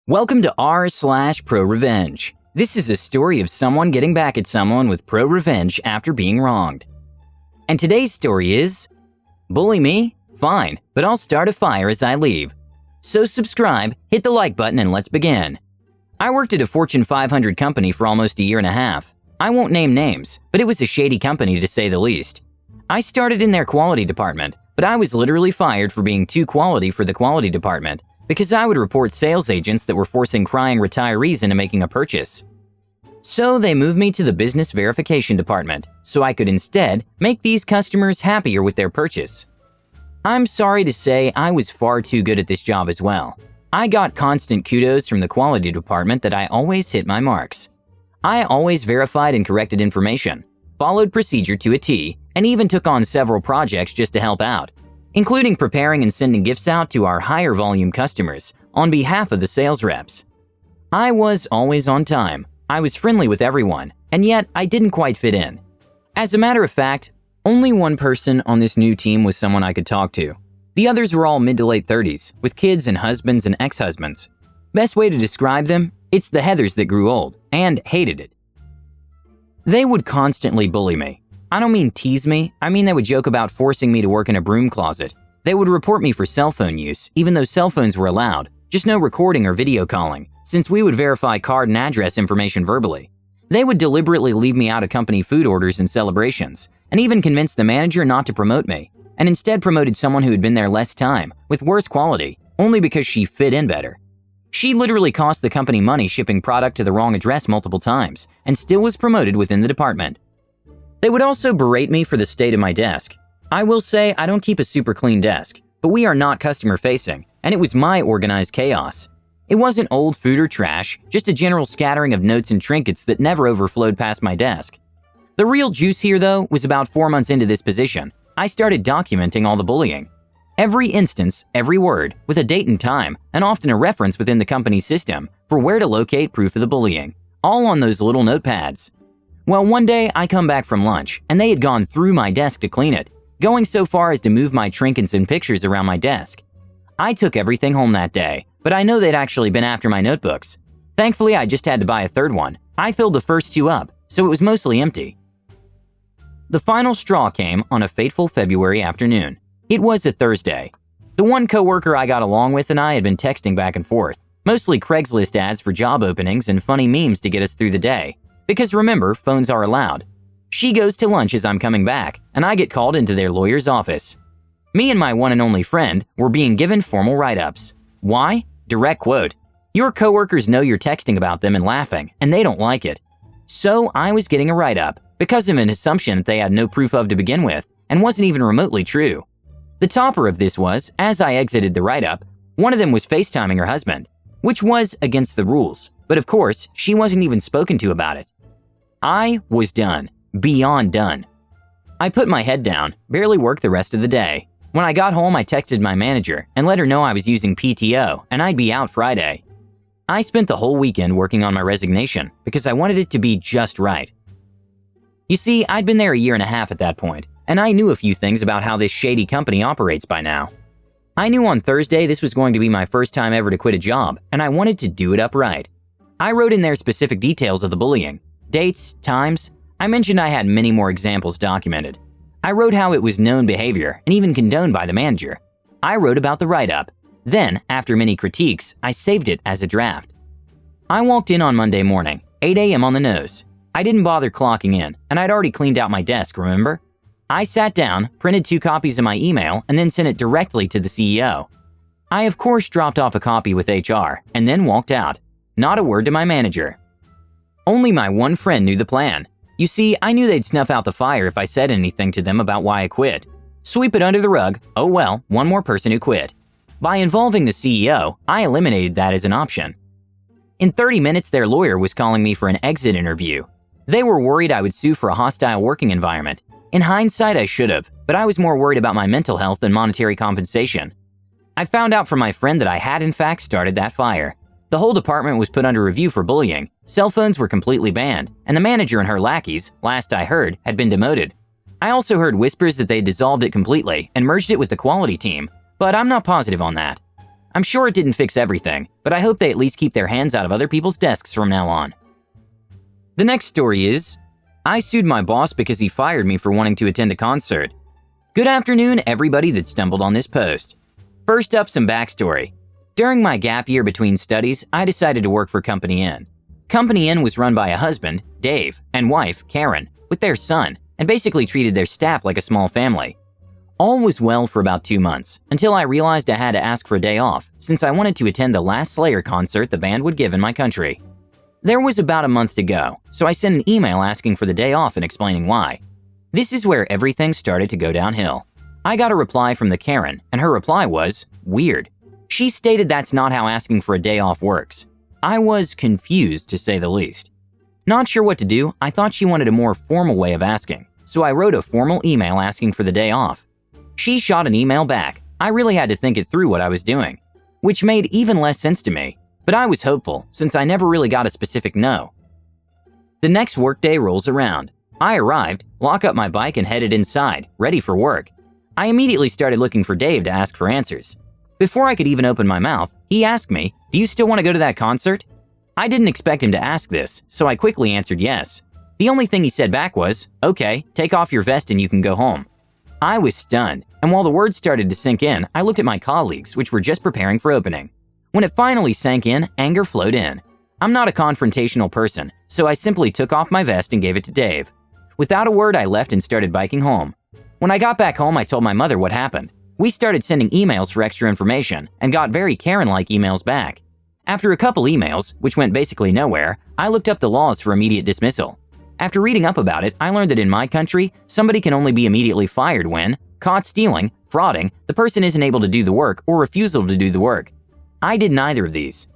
Welcome to r/ProRevenge. This is a story of someone getting back at someone with ProRevenge after being wronged. And today's story is, bully me? Fine, but I'll start a fire as I leave. So subscribe, hit the like button, and let's begin. I worked at a Fortune 500 company for almost a year and a half. I won't name names, but it was a shady company to say the least. I started in their quality department, but I was literally fired for being too quality for the quality department because I would report sales agents that were forcing crying retirees into making a purchase. So they moved me to the business verification department so I could instead make these customers happier with their purchase. I'm sorry to say I was far too good at this job as well. I got constant kudos from the quality department that I always hit my marks. I always verified and corrected information, followed procedure to a T, and even took on several projects just to help out, including preparing and sending gifts out to our higher volume customers on behalf of the sales reps. I was always on time, I was friendly with everyone, and yet I didn't quite fit in. As a matter of fact, only one person on this new team was someone I could talk to. The others were all mid to late 30s, with kids and husbands and ex-husbands. Best way to describe them, it's the Heathers that grew old and hated it. They would constantly bully me. I don't mean tease me, I mean they would joke about forcing me to work in a broom closet. They would report me for cell phone use, even though cell phones were allowed, just no recording or video calling, since we would verify card and address information verbally. They would deliberately leave me out of company food orders and celebrations, and even convinced the manager not to promote me, and instead promoted someone who had been there less time, with worse quality, only because she fit in better. She literally cost the company money shipping product to the wrong address multiple times, and still was promoted within the department. They would also berate me for the state of my desk. I will say I don't keep a super clean desk, but we are not customer facing, and it was my organized chaos. It wasn't old food or trash, just a general scattering of notes and trinkets that never overflowed past my desk. The real juice here, though, was about 4 months into this position. I started documenting all the bullying. Every instance, every word, with a date and time, and often a reference within the company's system for where to locate proof of the bullying, all on those little notepads. Well, one day I come back from lunch, and they had gone through my desk to clean it, going so far as to move my trinkets and pictures around my desk. I took everything home that day, but I know they'd actually been after my notebooks. Thankfully, I just had to buy a third one. I filled the first 2 up, so it was mostly empty. The final straw came on a fateful February afternoon. It was a Thursday. The one coworker I got along with and I had been texting back and forth, mostly Craigslist ads for job openings and funny memes to get us through the day. Because remember, phones are allowed. She goes to lunch as I'm coming back, and I get called into their lawyer's office. Me and my one and only friend were being given formal write-ups. Why? Direct quote, "Your coworkers know you're texting about them and laughing, and they don't like it." So I was getting a write-up because of an assumption that they had no proof of to begin with, and wasn't even remotely true. The topper of this was, as I exited the write-up, one of them was FaceTiming her husband, which was against the rules, but of course, she wasn't even spoken to about it. I was done, beyond done. I put my head down, barely worked the rest of the day. When I got home, I texted my manager and let her know I was using PTO and I'd be out Friday. I spent the whole weekend working on my resignation because I wanted it to be just right. You see, I'd been there a year and a half at that point, and I knew a few things about how this shady company operates by now. I knew on Thursday this was going to be my first time ever to quit a job, and I wanted to do it up right. I wrote in there specific details of the bullying, dates, times. I mentioned I had many more examples documented. I wrote how it was known behavior and even condoned by the manager. I wrote about the write-up. Then, after many critiques, I saved it as a draft. I walked in on Monday morning, 8 a.m. on the nose. I didn't bother clocking in, and I'd already cleaned out my desk, remember? I sat down, printed 2 copies of my email, and then sent it directly to the CEO. I of course dropped off a copy with HR, and then walked out. Not a word to my manager. Only my one friend knew the plan. You see, I knew they'd snuff out the fire if I said anything to them about why I quit. Sweep it under the rug, oh well, one more person who quit. By involving the CEO, I eliminated that as an option. In 30 minutes, their lawyer was calling me for an exit interview. They were worried I would sue for a hostile working environment. In hindsight, I should have, but I was more worried about my mental health than monetary compensation. I found out from my friend that I had in fact started that fire. The whole department was put under review for bullying, cell phones were completely banned, and the manager and her lackeys, last I heard, had been demoted. I also heard whispers that they dissolved it completely and merged it with the quality team, but I'm not positive on that. I'm sure it didn't fix everything, but I hope they at least keep their hands out of other people's desks from now on. The next story is, I sued my boss because he fired me for wanting to attend a concert. Good afternoon, everybody that stumbled on this post. First up, some backstory. During my gap year between studies, I decided to work for Company N. Company N was run by a husband, Dave, and wife, Karen, with their son, and basically treated their staff like a small family. All was well for about 2 months, until I realized I had to ask for a day off, since I wanted to attend the last Slayer concert the band would give in my country. There was about a month to go, so I sent an email asking for the day off and explaining why. This is where everything started to go downhill. I got a reply from the Karen, and her reply was, weird. She stated that's not how asking for a day off works. I was confused, to say the least. Not sure what to do, I thought she wanted a more formal way of asking, so I wrote a formal email asking for the day off. She shot an email back. I really had to think it through what I was doing, which made even less sense to me, but I was hopeful since I never really got a specific no. The next workday rolls around. I arrived, lock up my bike and headed inside, ready for work. I immediately started looking for Dave to ask for answers. Before I could even open my mouth, he asked me, "Do you still want to go to that concert?" I didn't expect him to ask this, so I quickly answered yes. The only thing he said back was, "Okay, take off your vest and you can go home." I was stunned, and while the words started to sink in, I looked at my colleagues, which were just preparing for opening. When it finally sank in, anger flowed in. I'm not a confrontational person, so I simply took off my vest and gave it to Dave. Without a word, I left and started biking home. When I got back home, I told my mother what happened. We started sending emails for extra information and got very Karen-like emails back. After a couple emails, which went basically nowhere, I looked up the laws for immediate dismissal. After reading up about it, I learned that in my country, somebody can only be immediately fired when, caught stealing, frauding, the person isn't able to do the work, or refusal to do the work. I did neither of these.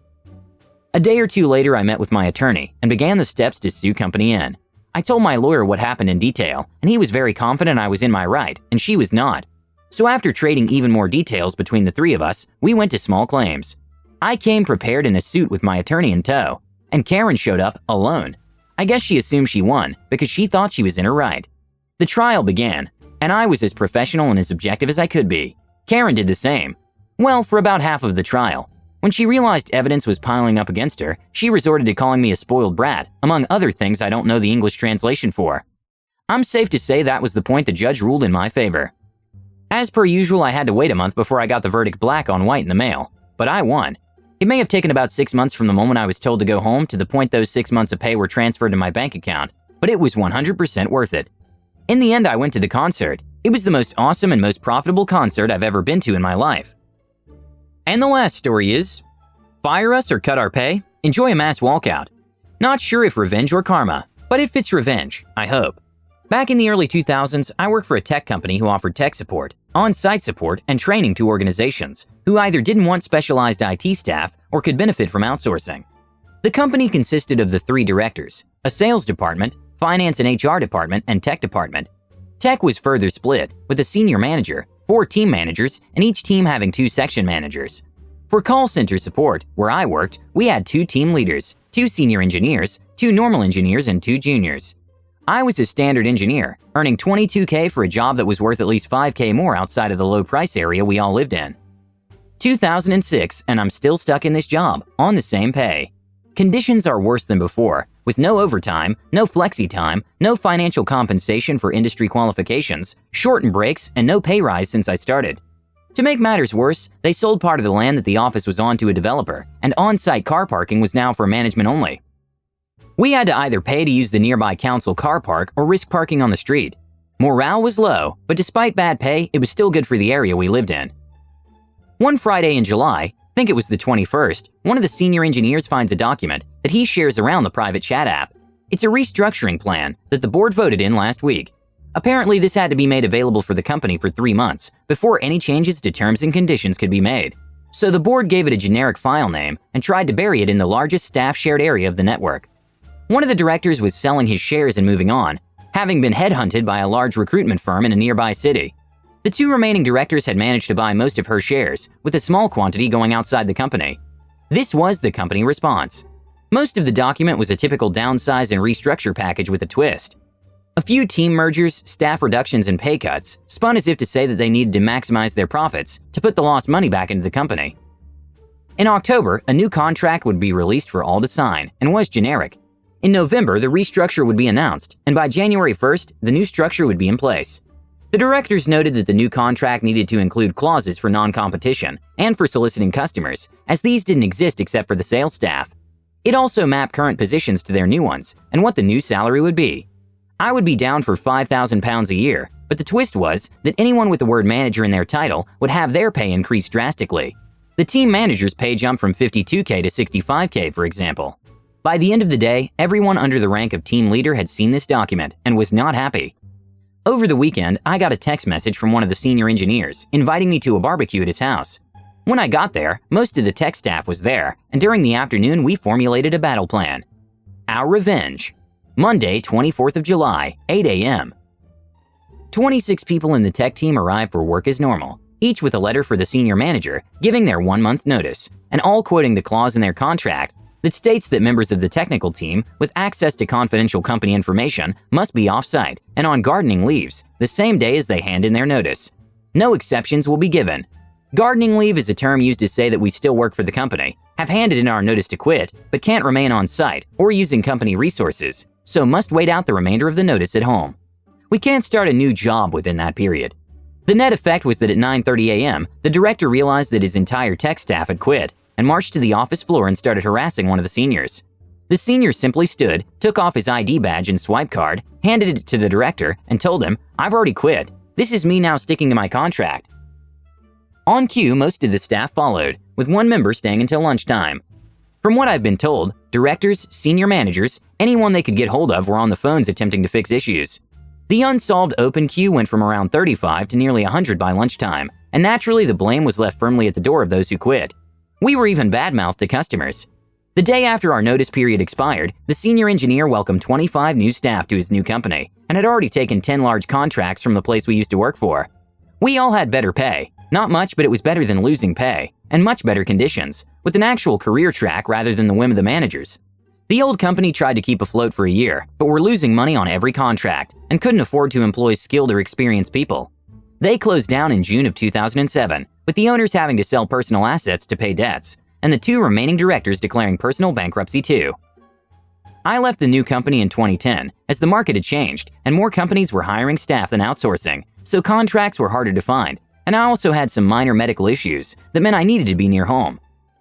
A day or two later, I met with my attorney and began the steps to sue Company N. I told my lawyer what happened in detail, and he was very confident I was in my right, and she was not. So after trading even more details between the three of us, we went to small claims. I came prepared in a suit with my attorney in tow, and Karen showed up alone. I guess she assumed she won because she thought she was in her right. The trial began, and I was as professional and as objective as I could be. Karen did the same. Well, for about half of the trial. When she realized evidence was piling up against her, she resorted to calling me a spoiled brat, among other things I don't know the English translation for. I'm safe to say that was the point the judge ruled in my favor. As per usual, I had to wait a month before I got the verdict black on white in the mail, but I won. It may have taken about 6 months from the moment I was told to go home to the point those 6 months of pay were transferred to my bank account, but it was 100% worth it. In the end, I went to the concert. It was the most awesome and most profitable concert I've ever been to in my life. And the last story is, fire us or cut our pay, enjoy a mass walkout. Not sure if revenge or karma, but if it's revenge, I hope. Back in the early 2000s, I worked for a tech company who offered tech support, on-site support, and training to organizations who either didn't want specialized IT staff or could benefit from outsourcing. The company consisted of the 3 directors, a sales department, finance and HR department, and tech department. Tech was further split, with a senior manager, 4 team managers, and each team having 2 section managers. For call center support, where I worked, we had 2 team leaders, 2 senior engineers, 2 normal engineers, and 2 juniors. I was a standard engineer, earning $22K for a job that was worth at least $5K more outside of the low price area we all lived in. 2006, and I'm still stuck in this job, on the same pay. Conditions are worse than before, with no overtime, no flexi time, no financial compensation for industry qualifications, shortened breaks, and no pay rise since I started. To make matters worse, they sold part of the land that the office was on to a developer, and on-site car parking was now for management only. We had to either pay to use the nearby council car park or risk parking on the street. Morale was low, but despite bad pay, it was still good for the area we lived in. One Friday in July, I think it was the 21st, one of the senior engineers finds a document that he shares around the private chat app. It's a restructuring plan that the board voted in last week. Apparently, this had to be made available for the company for 3 months before any changes to terms and conditions could be made. So the board gave it a generic file name and tried to bury it in the largest staff shared area of the network. One of the directors was selling his shares and moving on, having been headhunted by a large recruitment firm in a nearby city. The 2 remaining directors had managed to buy most of her shares, with a small quantity going outside the company. This was the company response. Most of the document was a typical downsize and restructure package with a twist. A few team mergers, staff reductions, and pay cuts spun as if to say that they needed to maximize their profits to put the lost money back into the company. In October, a new contract would be released for all to sign and was generic. In November, the restructure would be announced, and by January 1st, the new structure would be in place. The directors noted that the new contract needed to include clauses for non-competition and for soliciting customers, as these didn't exist except for the sales staff. It also mapped current positions to their new ones and what the new salary would be. I would be down for £5,000 a year, but the twist was that anyone with the word manager in their title would have their pay increased drastically. The team manager's pay jumped from $52K to $65K, for example. By the end of the day, everyone under the rank of team leader had seen this document and was not happy. Over the weekend, I got a text message from one of the senior engineers inviting me to a barbecue at his house. When I got there, most of the tech staff was there, and during the afternoon we formulated a battle plan. Our revenge. Monday, 24th of July, 8 a.m. 26 people in the tech team arrived for work as normal, each with a letter for the senior manager giving their 1-month notice, and all quoting the clause in their contract that states that members of the technical team with access to confidential company information must be off-site and on gardening leaves the same day as they hand in their notice. No exceptions will be given. Gardening leave is a term used to say that we still work for the company, have handed in our notice to quit, but can't remain on site or using company resources, so must wait out the remainder of the notice at home. We can't start a new job within that period. The net effect was that at 9:30 a.m., the director realized that his entire tech staff had quit and marched to the office floor and started harassing one of the seniors. The senior simply stood, took off his ID badge and swipe card, handed it to the director, and told him, "I've already quit. This is me now sticking to my contract." On cue, most of the staff followed, with one member staying until lunchtime. From what I've been told, directors, senior managers, anyone they could get hold of were on the phones attempting to fix issues. The unsolved open queue went from around 35 to nearly 100 by lunchtime, and naturally the blame was left firmly at the door of those who quit. We were even bad-mouthed to customers. The day after our notice period expired, the senior engineer welcomed 25 new staff to his new company and had already taken 10 large contracts from the place we used to work for. We all had better pay. Not much, but it was better than losing pay, and much better conditions, with an actual career track rather than the whim of the managers. The old company tried to keep afloat for a year, but were losing money on every contract and couldn't afford to employ skilled or experienced people. They closed down in June of 2007, with the owners having to sell personal assets to pay debts, and the 2 remaining directors declaring personal bankruptcy too. I left the new company in 2010 as the market had changed and more companies were hiring staff than outsourcing, so contracts were harder to find, and I also had some minor medical issues that meant I needed to be near home.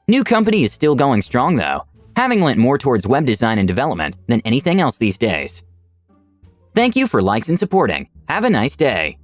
New company is still going strong though, having lent more towards web design and development than anything else these days. Thank you for likes and supporting. Have a nice day.